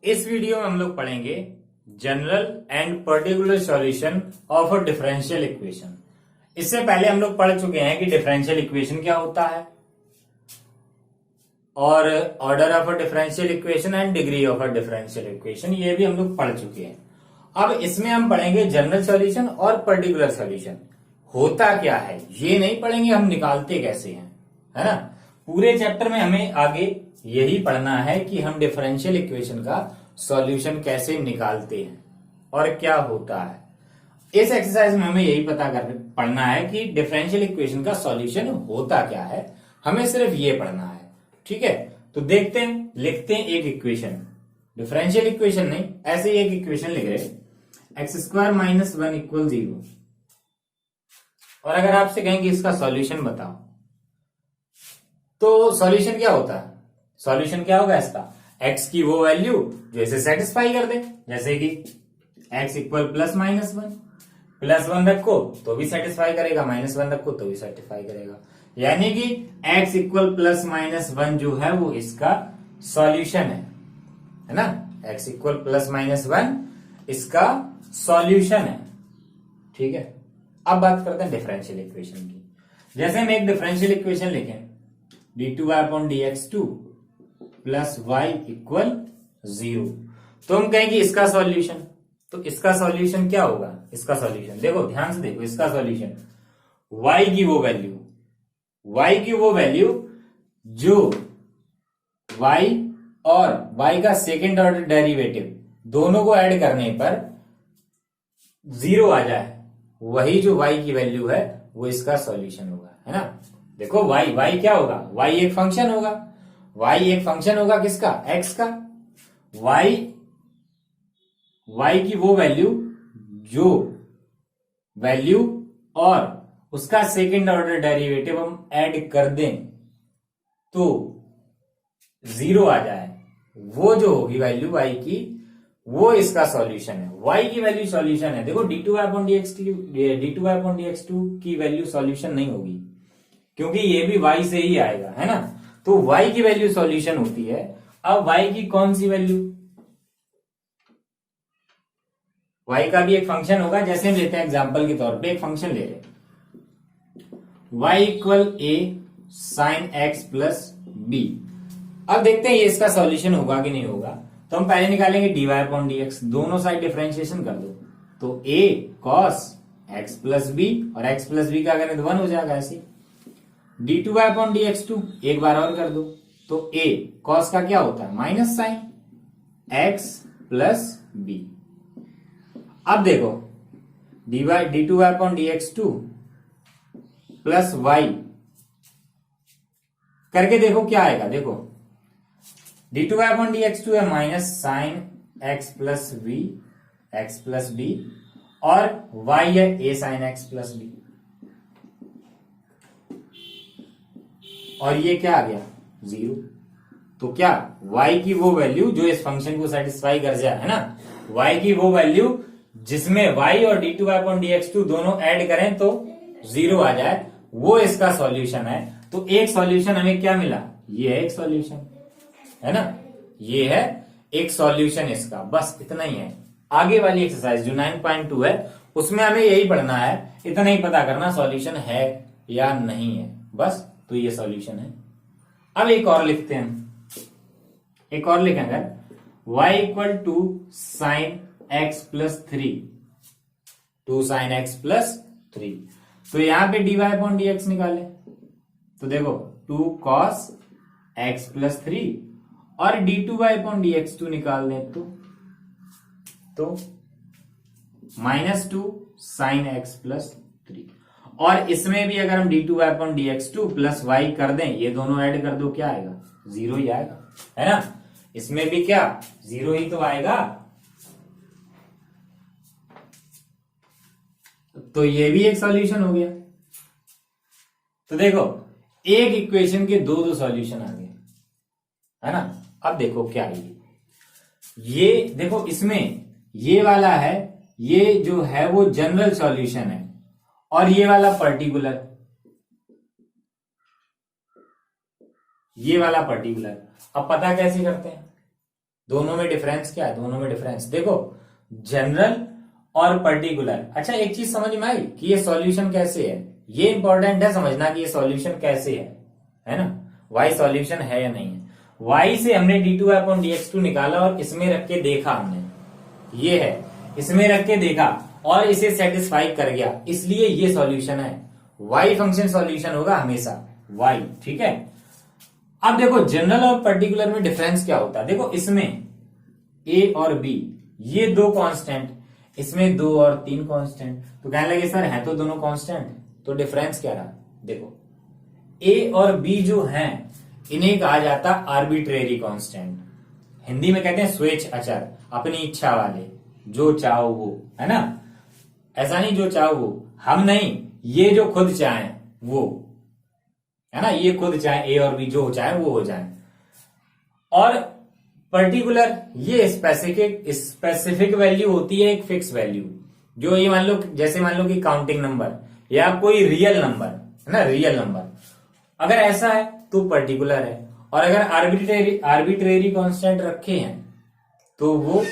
इस वीडियो में हम लोग पढ़ेंगे general and particular solution of a differential equation. इससे पहले हम लोग पढ़ चुके हैं कि डिफरेंशियल इक्वेशन क्या होता है और order of a differential equation and degree of a differential equation, ये भी हम लोग पढ़ चुके हैं। अब इसमें हम पढ़ेंगे जनरल सॉल्यूशन और पर्टिकुलर सॉल्यूशन होता क्या है, ये नहीं पढ़ेंगे हम निकालते कैसे हैं, है ना। पूरे चैप्टर में हमें आगे यही पढ़ना है कि हम डिफरेंशियल इक्वेशन का सॉल्यूशन कैसे निकालते हैं और क्या होता है। इस एक्सरसाइज में हमें यही पढ़ना है कि डिफरेंशियल इक्वेशन का सॉल्यूशन होता क्या है, हमें सिर्फ ये पढ़ना है। ठीक है, तो देखते हैं, लिखते हैं एक इक्वेशन, डिफरेंशियल इक्वेशन नहीं, ऐसे ही एक इक्वेशन लिख रहे, एक्स स्क्वायर माइनस 1 इक्वल 0। और अगर आपसे कहेंगे इसका सॉल्यूशन बताओ, तो सॉल्यूशन क्या होता है, सॉल्यूशन क्या होगा इसका, एक्स की वो वैल्यू जो इसे सेटिस्फाई कर दे, जैसे कि x equal plus minus 1, plus 1 रखो तो भी सेटिस्फाई करेगा, माइनस 1 रखो तो भी सेटिस्फाई करेगा। यानी कि एक्स इक्वल प्लस माइनस 1 जो है वो इसका सॉल्यूशन है ना। एक्स इक्वल प्लस माइनस 1 इसका सॉल्यूशन है। ठीक है, अब बात करते हैं डिफरेंशियल इक्वेशन की। जैसे हम एक डिफरेंशियल इक्वेशन लिखें, d2y upon dx2 plus Y equal 0, तो हम कहेंगे इसका सॉल्यूशन। तो इसका सॉल्यूशन क्या होगा, इसका सॉल्यूशन देखो, ध्यान से देखो, इसका सॉल्यूशन y की वो वैल्यू, y की वो वैल्यू जो y और y का सेकेंड ऑर्डर डेरिवेटिव दोनों को ऐड करने पर 0 आ जाए, वही जो y की वैल्यू है वो इसका सॉल्यूशन होगा, है ना। देखो y क्या होगा, y एक फंक्शन होगा, y एक फंक्शन होगा किसका, x का। y की वो वैल्यू जो वैल्यू और उसका सेकेंड ऑर्डर डेरिवेटिव हम ऐड कर दें तो 0 आ जाए, वो जो होगी वैल्यू y की, वो इसका सॉल्यूशन है। y की वैल्यू सॉल्यूशन है। देखो d2y अपॉन dx2 की वैल्यू सॉल्यूशन नहीं होगी, क्योंकि ये भी y से ही आएगा, है ना। तो y की वैल्यू सॉल्यूशन होती है। अब y की कौन सी वैल्यू, y का भी एक फंक्शन होगा, जैसे हम लेते हैं एग्जांपल के तौर पे एक फंक्शन ले रहे हैं, y equal a sine x plus b। अब देखते हैं ये इसका सॉल्यूशन होगा कि नहीं होगा। तो हम पहले निकालेंगे dy अपॉन dx, दोनों साइड डिफरेंशिएशन कर दो, तो a cos x plus b, और x प्लस b का करें तो 1 हो जाएगा ऐसे। d2y अपॉन dx2 एक बार और कर दो, तो a cos का क्या होता है, minus sine x plus b। अब देखो d2y upon dx2 plus y करके देखो क्या आएगा। देखो d2y अपॉन dx2 है minus sine x plus b, x plus b, और y है a sine x plus b, और ये क्या आ गया 0। तो क्या y की वो वैल्यू जो इस फंक्शन को सेटिस्फाई कर जाए, है ना, y की वो वैल्यू जिसमें y और d2y अपॉन dx2 दोनों ऐड करें तो 0 आ जाए, वो इसका सॉल्यूशन है। तो एक सॉल्यूशन हमें क्या मिला, ये है एक सॉल्यूशन, है ना, ये है एक सॉल्यूशन इसका, बस इतना ही है। आगे वाली एक्सरसाइज जो 9.2 है उसमें हमें यही पढ़ना है, इतना ही पता करना सॉल्यूशन है या नहीं है, बस। तो ये सॉल्यूशन है। अब एक और लिखते हैं, एक और लिखें अगर y equal to sine x plus 3, 2 sine x plus 3, तो यहां पे dy अपॉन dx निकाले, तो देखो 2 cos x प्लस 3, और d2y अपॉन dx2 निकाल दें तो माइनस 2 साइन x प्लस 3, और इसमें भी अगर हम d2y upon dx2 plus y कर दें, ये दोनों ऐड कर दो, क्या आएगा 0 ही आएगा, है ना। इसमें भी क्या 0 ही तो आएगा, तो ये भी एक सॉल्यूशन हो गया। तो देखो एक इक्वेशन के दो सॉल्यूशन आ गए, है ना। अब देखो क्या है ये देखो इसमें ये वाला है, ये जो है वो जनरल सॉल्यूशन है, और ये वाला पर्टिकुलर, ये वाला पर्टिकुलर। अब पता कैसे करते हैं, दोनों में डिफरेंस क्या है, दोनों में डिफरेंस देखो, जनरल और पर्टिकुलर। अच्छा एक चीज समझ में आई कि ये सॉल्यूशन कैसे है, ये इंपॉर्टेंट है समझना कि ये सॉल्यूशन कैसे है ना, y सॉल्यूशन है या नहीं है। y से हमने d2/dx2 निकाला और इसमें रख के देखा हमने, ये है, इसमें रख के देखा और इसे सेटिस्फाई कर गया, इसलिए ये सॉल्यूशन है। y फंक्शन सॉल्यूशन होगा हमेशा y, ठीक है। अब देखो जनरल और पर्टिकुलर में डिफरेंस क्या होता है, देखो इसमें a और b ये दो कांस्टेंट, इसमें 2 और 3 कांस्टेंट, तो कहने लगे सर है तो दोनों कांस्टेंट, तो डिफरेंस क्या रहा, देखो a और b जो हैं इन्हें कहा जाता आर्बिट्रेरी कांस्टेंट, हिंदी में कहते हैं स्वेच्छ अचर, अपनी इच्छा वाले, जो चाहो वो, है ना, ऐसा नहीं जो चाहो वो, हम नहीं, ये जो खुद चाहे वो, है ना, ये खुद चाहे a और b जो चाहे वो हो जाए। और पर्टिकुलर ये स्पेसिफिक वैल्यू होती है, एक फिक्स वैल्यू, जो ये मान लो, जैसे मान लो कि काउंटिंग नंबर या कोई रियल नंबर, है ना, रियल नंबर, अगर ऐसा है तो पर्टिकुलर है, और अगर आर्बिट्रेरी कांस्टेंट रखे हैं तो वो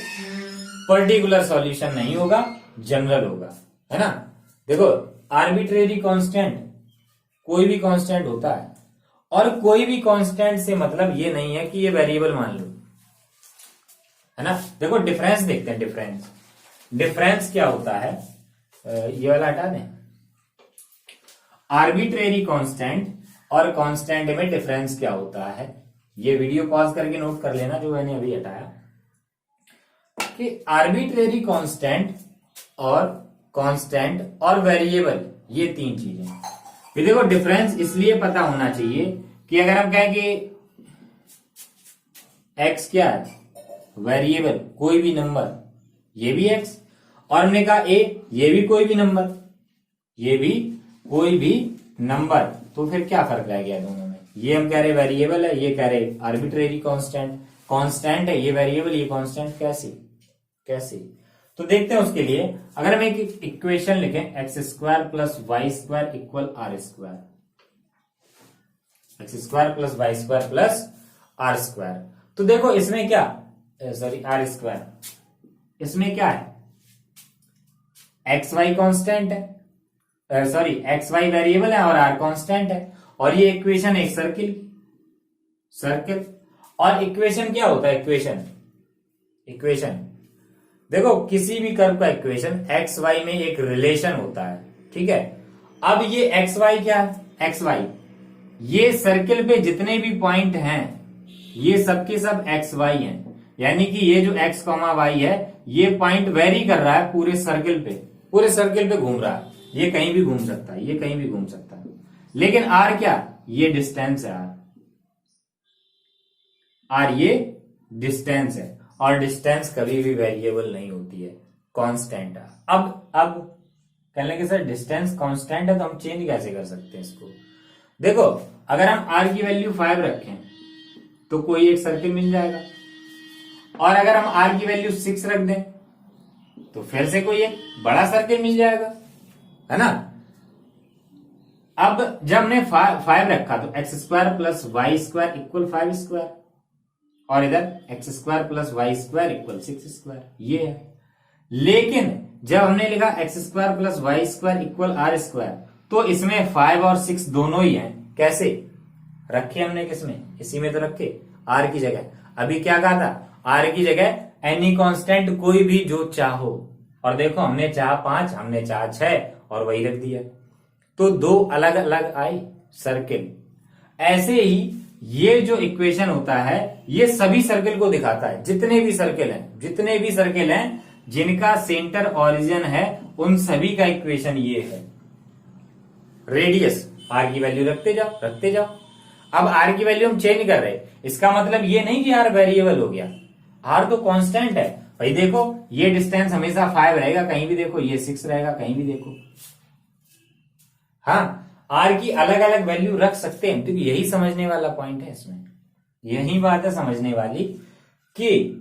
पर्टिकुलर सॉल्यूशन नहीं होगा, जनरल होगा, है ना। देखो आर्बिट्रेरी कांस्टेंट कोई भी कांस्टेंट होता है, और कोई भी कांस्टेंट से मतलब ये नहीं है कि ये वेरिएबल मान लो, है ना। देखो डिफरेंस देखते हैं, डिफरेंस क्या होता है, ये वाला हटा दें, आर्बिट्रेरी कांस्टेंट और कांस्टेंट में डिफरेंस क्या होता है, ये वीडियो पॉज करके नोट कर लेना जो मैंने अभी हटाया, कि आर्बिट्रेरी कांस्टेंट और वेरिएबल ये तीन चीजें। फिर देखो डिफरेंस इसलिए पता होना चाहिए कि अगर हम कहें कि x क्या है, वेरिएबल कोई भी नंबर, ये भी x, और हमने कहा a ये भी कोई भी नंबर, ये भी कोई भी नंबर, तो फिर क्या फर्क रह गया दोनों में, ये हम कह रहे वेरिएबल है, ये कह रहे आर्बिट्रेरी कांस्टेंट है, ये वेरिएबल ये कांस्टेंट, कैसे तो देखते हैं। उसके लिए अगर हम एक इक्वेशन लिखें, x² + y² = r², x² + y² + r², तो देखो इसमें क्या, सॉरी r², इसमें क्या है, xy कांस्टेंट है, सॉरी xy वेरिएबल है और r कांस्टेंट है, और ये इक्वेशन एक सर्किल, और इक्वेशन क्या होता है, इक्वेशन देखो किसी भी कर्व का इक्वेशन एक्स वाई में एक रिलेशन होता है, ठीक है। अब ये एक्स वाई क्या है, एक्स वाई ये सर्किल पे जितने भी पॉइंट हैं ये सबके सब एक्स वाई हैं, यानी कि ये जो एक्स कॉमा वाई है ये पॉइंट वेरी कर रहा है पूरे सर्किल पे घूम रहा है, ये कहीं भी घूम सकता है, ये कहीं भी घूम सकता है। लेकिन आर क्या, ये डिस्टेंस है, आर ये डिस्टेंस है, और डिस्टेंस कभी भी वेरिएबल नहीं होती है, कांस्टेंट है। अब कहने लगे सर डिस्टेंस कांस्टेंट है तो हम चेंज कैसे कर सकते हैं इसको, देखो अगर हम आर की वैल्यू 5 रखें तो कोई एक सर्किल मिल जाएगा, और अगर हम आर की वैल्यू 6 रख दें तो फिर से कोई एक बड़ा सर्किल मिल जाएगा, है ना। अब जब हमने 5 रखा तो x² + y² = 5², और इधर x² + y² = 6², ये है। लेकिन जब हमने लिखा x² + y² = r², तो इसमें 5 और 6 दोनों ही हैं, कैसे रखे हमने, किसमें, इसी में तो रखे, r की जगह। अभी क्या कहा था, r की जगह एनी कांस्टेंट कोई भी जो चाहो, और देखो हमने चाहा 5, हमने चाहा 6, और वही रख दिया, तो दो अलग अलग आई सर्किल। ऐसे ही ये जो इक्वेशन होता है ये सभी सर्किल को दिखाता है, जितने भी सर्किल हैं जिनका सेंटर ओरिजिन है उन सभी का इक्वेशन ये है। रेडियस आर की वैल्यू रखते जाओ। अब आर की वैल्यू हम चेंज कर रहे, इसका मतलब ये नहीं कि आर वेरिएबल हो गया, आर तो कांस्टेंट है भाई। देखो ये डिस्टेंस हमेशा 5 रहेगा कहीं भी देखो, ये 6 रहेगा कहीं भी देखो। हाँ, आर की अलग अलग वैल्यू रख सकते हैं, क्योंकि यही समझने वाला पॉइंट है इसमें, यही बात है समझने वाली कि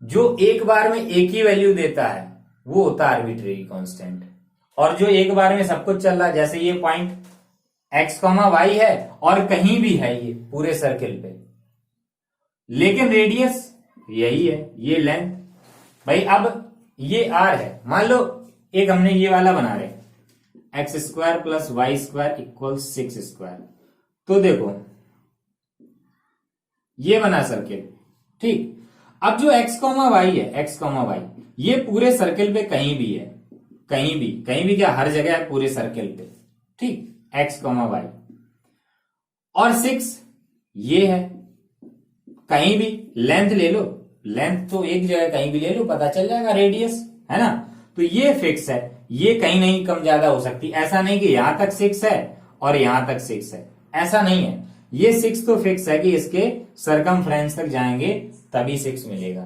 जो एक बार में एक ही वैल्यू देता है वो होता है आर्बिट्रेरी कांस्टेंट, और जो एक बार में सब कुछ चल रहा है, जैसे ये पॉइंट x, y है और कहीं भी है ये पूरे सर्किल पे, लेकिन रेडियस यही है, ये लेंथ भाई। अब ये आर है, मान लो एक हमने ये वाला बना रहे x square plus y square equal 6 square. तो देखो ये बना सर्किल, ठीक। अब जो एक्स कॉमा वाई है, एक्स कॉमा वाई ये पूरे सर्किल पे कहीं भी है, कहीं भी क्या, हर जगह है पूरे सर्किल पे, ठीक। एक्स कॉमा वाई और 6 ये है, कहीं भी लेंथ ले लो, लेंथ तो एक जगह कहीं भी ले लो पता चल जाएगा, रेडियस है ना। तो ये फिक्स है, ये कहीं नहीं कम ज्यादा हो सकती। ऐसा नहीं कि यहां तक 6 है और यहां तक 6 है, ऐसा नहीं है। ये 6 तो फिक्स है कि इसके सरकमफ्रेंस तक जाएंगे तभी 6 मिलेगा,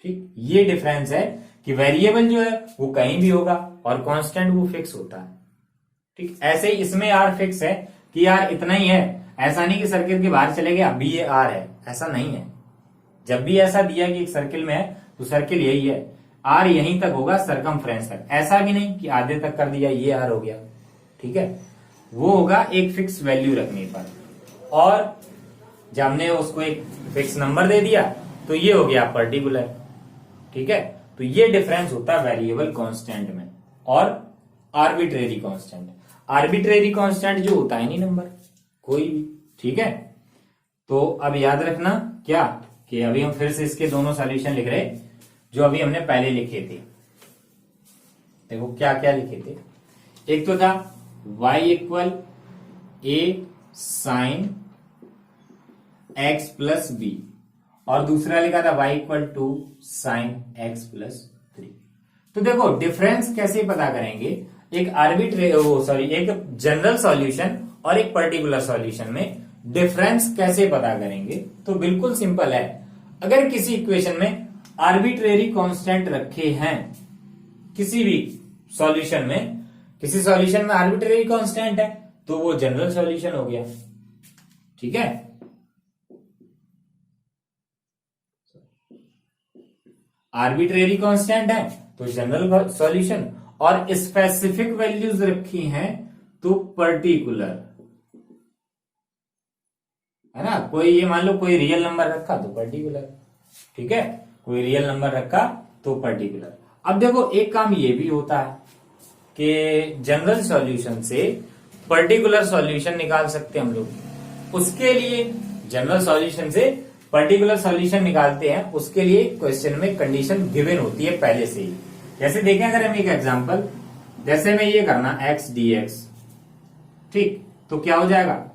ठीक। ये डिफरेंस है कि वेरिएबल जो है वो कहीं भी होगा और कांस्टेंट वो फिक्स होता है, ठीक। ऐसे ही इसमें आर फिक्स है कि यार इतना ही है, ऐसा नहीं कि सर्किल के बाहर चले गए अभी ये आर है, ऐसा नहीं है। जब भी ऐसा दिया कि एक सर्किल में है तो सर्किल यही है, आर यहीं तक होगा सरकमफ्रेंस तक। ऐसा भी नहीं कि आधे तक कर दिया ये आर हो गया, ठीक है। वो होगा एक फिक्स वैल्यू रखने पर, और जब हमने उसको एक फिक्स नंबर दे दिया तो ये हो गया पर्टिकुलर, ठीक है। तो ये डिफरेंस होता है वेरिएबल कांस्टेंट में और आर्बिट्रेरी कांस्टेंट। आर्बिट्रेरी कांस्टेंट जो होता है नहीं नंबर कोई भी, ठीक है। तो अब याद रखना क्या कि अभी हम फिर से इसके दोनों सॉल्यूशन लिख रहे जो अभी हमने पहले लिखे थे। देखो क्या क्या लिखे थे, एक तो था y equal a sine x plus b और दूसरा लिखा था y equal to sine x plus 3। तो देखो डिफरेंस कैसे पता करेंगे, एक एक जनरल सॉल्यूशन और एक पर्टिकुलर सॉल्यूशन में डिफरेंस कैसे पता करेंगे। तो बिल्कुल सिंपल है, अगर किसी इक्वेशन में आर्बिट्रेरी कांस्टेंट रखे हैं, किसी भी सॉल्यूशन में, किसी सॉल्यूशन में आर्बिट्रेरी कांस्टेंट है तो वो जनरल सॉल्यूशन हो गया, ठीक है। आर्बिट्रेरी कांस्टेंट है तो जनरल सॉल्यूशन, और स्पेसिफिक वैल्यूज रखी हैं तो पर्टिकुलर, है ना। कोई ये मान लो कोई रियल नंबर रखा तो पर्टिकुलर, ठीक है। कोई रियल नंबर रखा तो पर्टिकुलर। अब देखो एक काम ये भी होता है कि जनरल सॉल्यूशन से पर्टिकुलर सॉल्यूशन निकाल सकते हैं हम लोग। उसके लिए जनरल सॉल्यूशन से पर्टिकुलर सॉल्यूशन निकालते हैं, उसके लिए क्वेश्चन में कंडीशन गिवन होती है पहले से ही। जैसे देखें अगर हम एक एग्जांपल, जैसे मैं ये करना x dx, ठीक। तो क्या हो जाएगा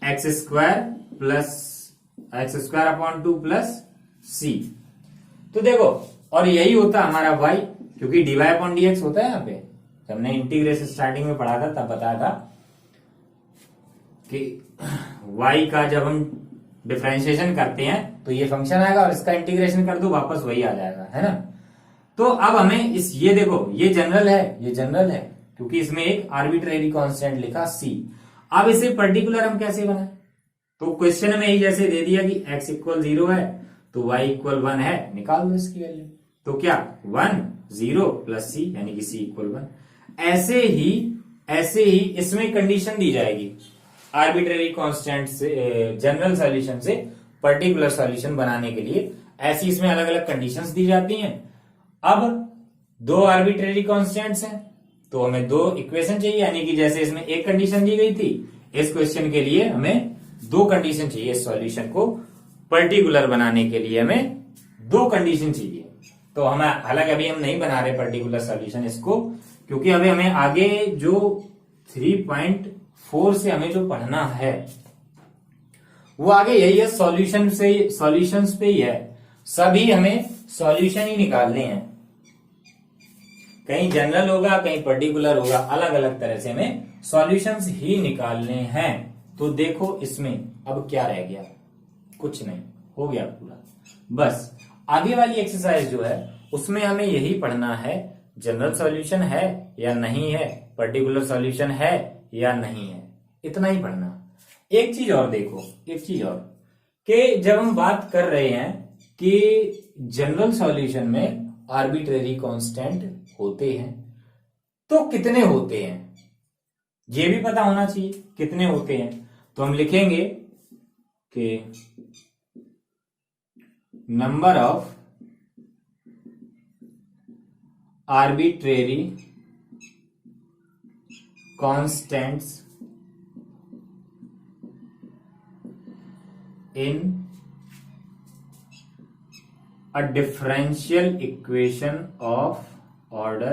एक्स स्क्वायर अपॉन 2 प्लस सी। तो देखो और यही होता है हमारा y, क्योंकि dy अपॉन dx होता है यहाँ पे। जब हमने इंटीग्रेशन स्टार्टिंग में पढ़ा था तब बताया था कि y का जब हम डिफरेंशिएशन करते हैं तो ये फंक्शन आएगा और इसका इंटीग्रेशन कर दो वापस वही आ जाएगा, है ना। तो अब हमें ये देखो ये जनरल है क्योंकि इसमें एक आर्बिट्रेरी कांस्टेंट लिखा c। अब इसे पर्टिकुलर हम कैसे बनाए, तो क्वेश्चन में ही जैसे दे दिया कि x इक्वल 0 है तो y इक्वल 1 है, निकाल दो इसकी वैल्यू। तो क्या 1 0 प्लस c यानी कि c इक्वल 1। ऐसे ही इसमें कंडीशन दी जाएगी आर्बिट्रेरी कांस्टेंट से जनरल सॉल्यूशन से पर्टिकुलर सॉल्यूशन बनाने के लिए। ऐसी इसमें अलग अलग कंडीशंस दी जाती हैं। अब दो आर्बिट्रेरी कांस्टेंट्स हैं तो हमें दो इक्वेशन चाहिए, यानी कि जैसे इसमें एक कंडीशन दी गई थी, इस क्वेश्चन के लिए हमें दो कंडीशन चाहिए। इस सॉल्यूशन को पर्टिकुलर बनाने के लिए हमें दो कंडीशन चाहिए। तो हमें हालांकि अभी हम नहीं बना रहे पर्टिकुलर सॉल्यूशन इसको, क्योंकि अभी हमें आगे जो 3.4 से हमें जो पढ़ना है वो आगे यही है, सॉल्यूशंस पे ही है। सभी हमें सॉल्यूशन ही निकालने हैं, कहीं जनरल होगा कहीं पर्टिकुलर होगा, अलग अलग तरह से हमें सॉल्यूशंस ही निकालने हैं। तो देखो इसमें अब क्या रह गया, कुछ नहीं, हो गया पूरा। बस आगे वाली एक्सरसाइज जो है उसमें हमें यही पढ़ना है, जनरल सॉल्यूशन है या नहीं है, पर्टिकुलर सॉल्यूशन है या नहीं है, इतना ही पढ़ना। एक चीज और देखो, एक चीज और कि जब हम बात कर रहे हैं कि जनरल सॉल्यूशन में आर्बिट्रेरी कांस्टेंट होते हैं तो कितने होते हैं ये भी पता होना चाहिए, कितने होते हैं। तो हम लिखेंगे कि number of arbitrary constants in a differential equation of order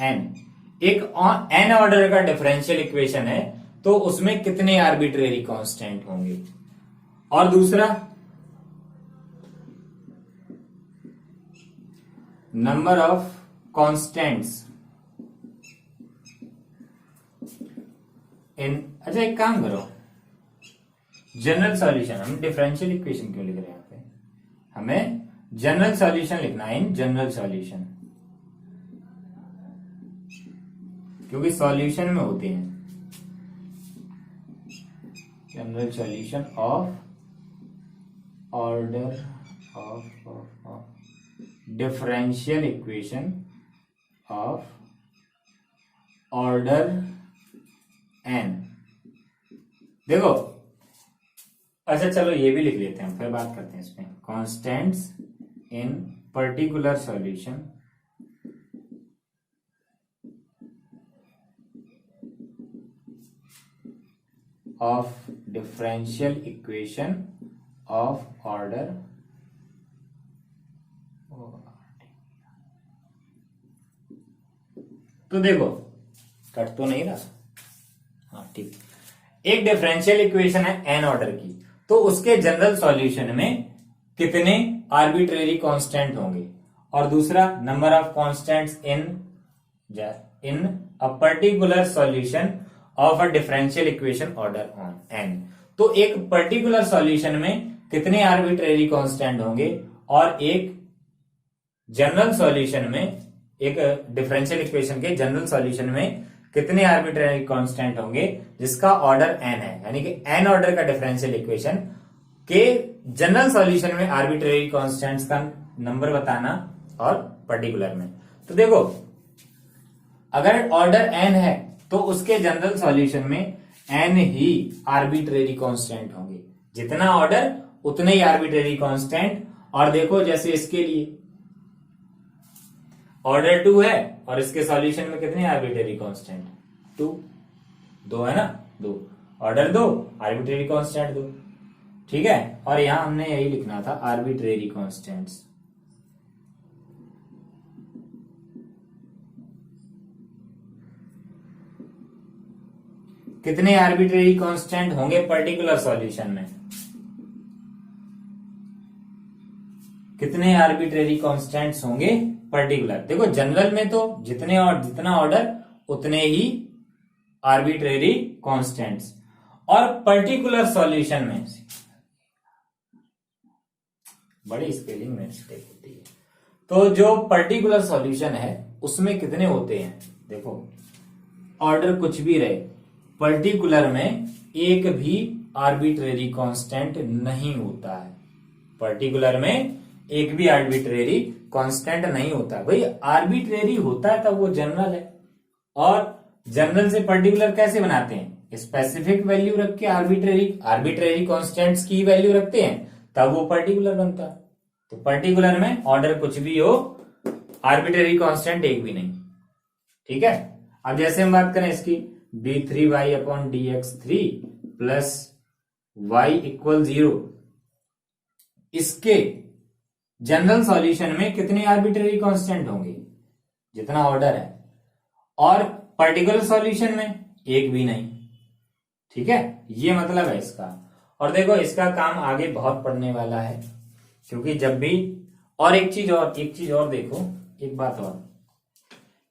n। एक n ऑर्डर का डिफरेंशियल इक्वेशन है तो उसमें कितने आर्बिट्रेरी कांस्टेंट होंगे। और दूसरा नंबर ऑफ कांस्टेंट्स इन। अच्छा एक काम करो, जनरल सॉल्यूशन, हम डिफरेंशियल इक्वेशन क्यों लिख रहे हैं यहाँ पे, हमें जनरल सॉल्यूशन लिखना है इन जनरल सॉल्यूशन, क्योंकि सॉल्यूशन में होते हैं general solution of order of differential equation of order n. देखो अच्छा चलो ये भी लिख लेते हैं, फिर बात करते हैं इसमें। Constants in particular solution of differential equation of order. तो देखो कट तो नहीं रहा, हाँ ठीक। एक डिफरेंशियल इक्वेशन है एन ऑर्डर की, तो उसके जनरल सॉल्यूशन में कितने आर्बिट्रेरी कांस्टेंट होंगे। और दूसरा number of constants in a particular solution of a differential equation order on an. तो एक पर्टिकुलर सॉल्यूशन में कितने आर्बिट्रेरी कांस्टेंट होंगे और एक जनरल सॉल्यूशन में, एक डिफरेंशियल इक्वेशन के जनरल सॉल्यूशन में कितने आर्बिट्रेरी कांस्टेंट होंगे जिसका ऑर्डर एन है, यानी कि एन ऑर्डर का डिफरेंशियल इक्वेशन के जनरल सॉल्यूशन में आर्बिट्रेरी कांस्टेंट्स का नंबर बताना और पर्टिकुलर में। तो देखो अगर ऑर्डर एन है तो उसके जनरल सॉल्यूशन में एन ही आर्बिट्रेरी कांस्टेंट होंगे, जितना ऑर्डर उतने ही आर्बिट्रेरी कांस्टेंट। और देखो जैसे इसके लिए ऑर्डर 2 है और इसके सॉल्यूशन में कितने आर्बिट्रेरी कांस्टेंट 2, 2 है ना, 2 ऑर्डर 2 आर्बिट्रेरी कांस्टेंट 2, ठीक है। और यहां हमने यही लिखना था आर्बिट्रेरी कांस्टेंट्स। कितने आर्बिट्रेरी कांस्टेंट होंगे पर्टिकुलर सॉल्यूशन में, कितने आर्बिट्रेरी कांस्टेंट्स होंगे पर्टिकुलर। देखो जनरल में तो जितना ऑर्डर उतने ही आर्बिट्रेरी कांस्टेंट्स, और पर्टिकुलर सॉल्यूशन में बड़ी स्पेलिंग में मिस्टेक होती है। तो जो पर्टिकुलर सॉल्यूशन है उसमें कितने होते हैं, देखो ऑर्डर कुछ भी रहे, पर्टिकुलर में एक भी आर्बिट्रेरी कांस्टेंट नहीं होता है। पर्टिकुलर में एक भी आर्बिट्रेरी कांस्टेंट नहीं होता। भाई आर्बिट्रेरी होता है तब वो जनरल है, और जनरल से पर्टिकुलर कैसे बनाते हैं, स्पेसिफिक वैल्यू रख के आर्बिट्रेरी कांस्टेंट्स की वैल्यू रखते हैं तब वो पर्टिकुलर बनता है। तो पर्टिकुलर में ऑर्डर कुछ भी हो, आर्बिट्रेरी कांस्टेंट एक भी नहीं, ठीक है। अब जैसे हम बात करें इसकी d3y upon dx3 plus y equal 0, इसके जनरल सॉल्यूशन में कितने आर्बिट्रेरी कांस्टेंट होंगे, जितना ऑर्डर है, और पर्टिकुलर सॉल्यूशन में एक भी नहीं, ठीक है। ये मतलब है इसका। और देखो इसका काम आगे बहुत पड़ने वाला है, क्योंकि जब भी, और एक चीज और देखो, एक बात और,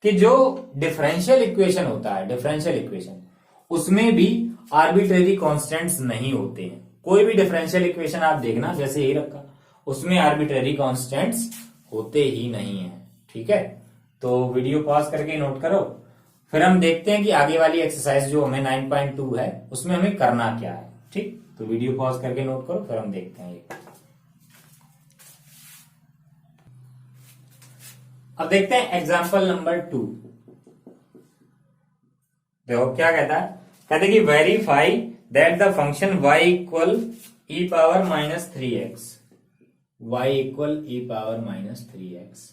कि जो डिफरेंशियल इक्वेशन होता है, डिफरेंशियल इक्वेशन, उसमें भी आर्बिट्रेरी कांस्टेंट्स नहीं होते हैं। कोई भी डिफरेंशियल इक्वेशन आप देखना, जैसे यही रखा, उसमें आर्बिट्रेरी कांस्टेंट्स होते ही नहीं है, ठीक है। तो वीडियो पॉज करके नोट करो, फिर हम देखते हैं कि आगे वाली एक्सरसाइज जो हमें 9.2 है उसमें हमें करना क्या है, ठीक। तो वीडियो पॉज करके नोट करो, फिर हम देखते हैं ये। अब देखते हैं एग्जाम्पल नंबर 2। देखो क्या कहता है, कहते हैं कि verify that the function y equal e power -3x y equal e power minus 3x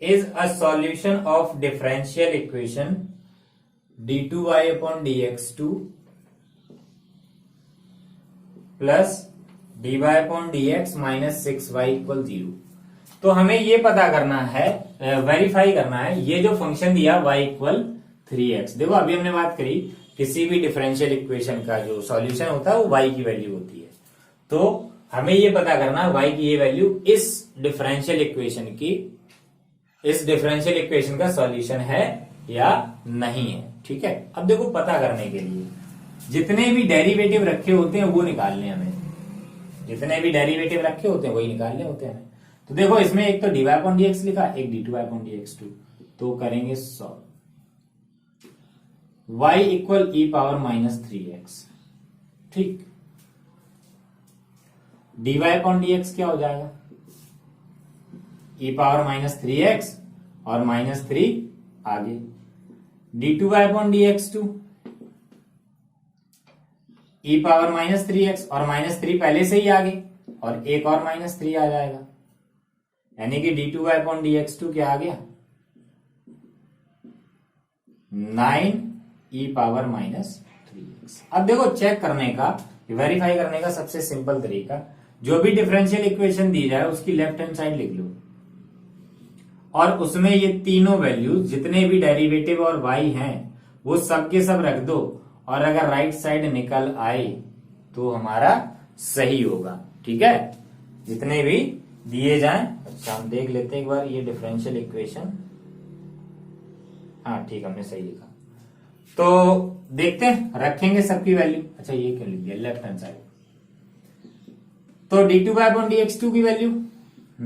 is a solution of differential equation d2y upon dx2 plus dy upon dx minus 6y equal 0। तो हमें ये पता करना है, verify करना है, ये जो फंक्शन दिया y इक्वल 3x। देखो अभी हमने बात करी किसी भी डिफरेंशियल इक्वेशन का जो सॉल्यूशन होता है वो y की वैल्यू होती है। तो हमें ये पता करना है y की ये वैल्यू इस डिफरेंशियल इक्वेशन का सॉल्यूशन है या नहीं है। ठीक है, अब देखो पता करने के लिए जितने भी डेरिवेटिव रखे होते हैं वो निकालने हमें, जितने भी डेरिवेटिव रखे होते हैं वही निकालने होते हैं हमें। तो देखो इसमें एक तो dy अपॉन dx लिखा, एक d2y अपॉन dx2, तो करेंगे solve. y equal e power minus 3x, ठीक। dy अपॉन dx क्या हो जाएगा, e पावर माइनस 3x और माइनस 3 आगे, d2y upon dx2 e power minus 3x और माइनस 3 पहले से ही आगे और एक और माइनस 3 आ जाएगा, यानी कि d2y अपॉन dx2 क्या आ गया 9 e पावर माइनस 3x। अब देखो चेक करने का, वेरीफाई करने का सबसे सिंपल तरीका, जो भी डिफरेंशियल इक्वेशन दी जाए उसकी लेफ्ट हैंड साइड लिख लो और उसमें ये तीनों वैल्यूज जितने भी डेरिवेटिव और y हैं वो सब के सब रख दो, और अगर राइट साइड निकल आए तो हमारा सही होगा। ठीक है, जितने भी दिए जाएं। अच्छा हम देख लेते हैं एक बार ये डिफरेंशियल इक्वेशन, हाँ ठीक हमने सही लिखा, तो देखते हैं रखेंगे सबकी वैल्यू। अच्छा ये क्यों लिख दिया लेफ्ट हैंड साइड, तो d2y अपॉन dx2 की value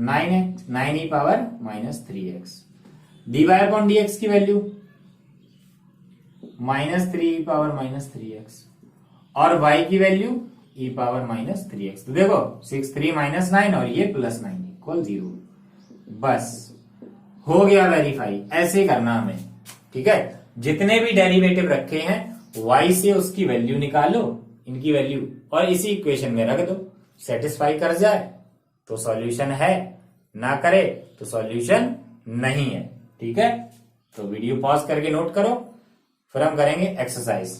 9x 9 e power minus 3x, dy upon dx की value minus 3 e power minus 3x और y की value e power minus 3x। तो देखो 6 3 माइनस 9 और ये प्लस 9 इक्वल 0। बस हो गया वेरीफाई, ऐसे करना हमें। ठीक है, जितने भी डेरिवेटिव रखे हैं y से उसकी वैल्यू निकालो, इनकी वैल्यू, और इसी इक्वेशन में रख दो। सेटिस्फाई कर जाए तो सॉल्यूशन है, ना करे तो सॉल्यूशन नहीं है। ठीक है, तो वीडियो पॉज करके नोट करो, फिर हम करेंगे एक्सरसाइज।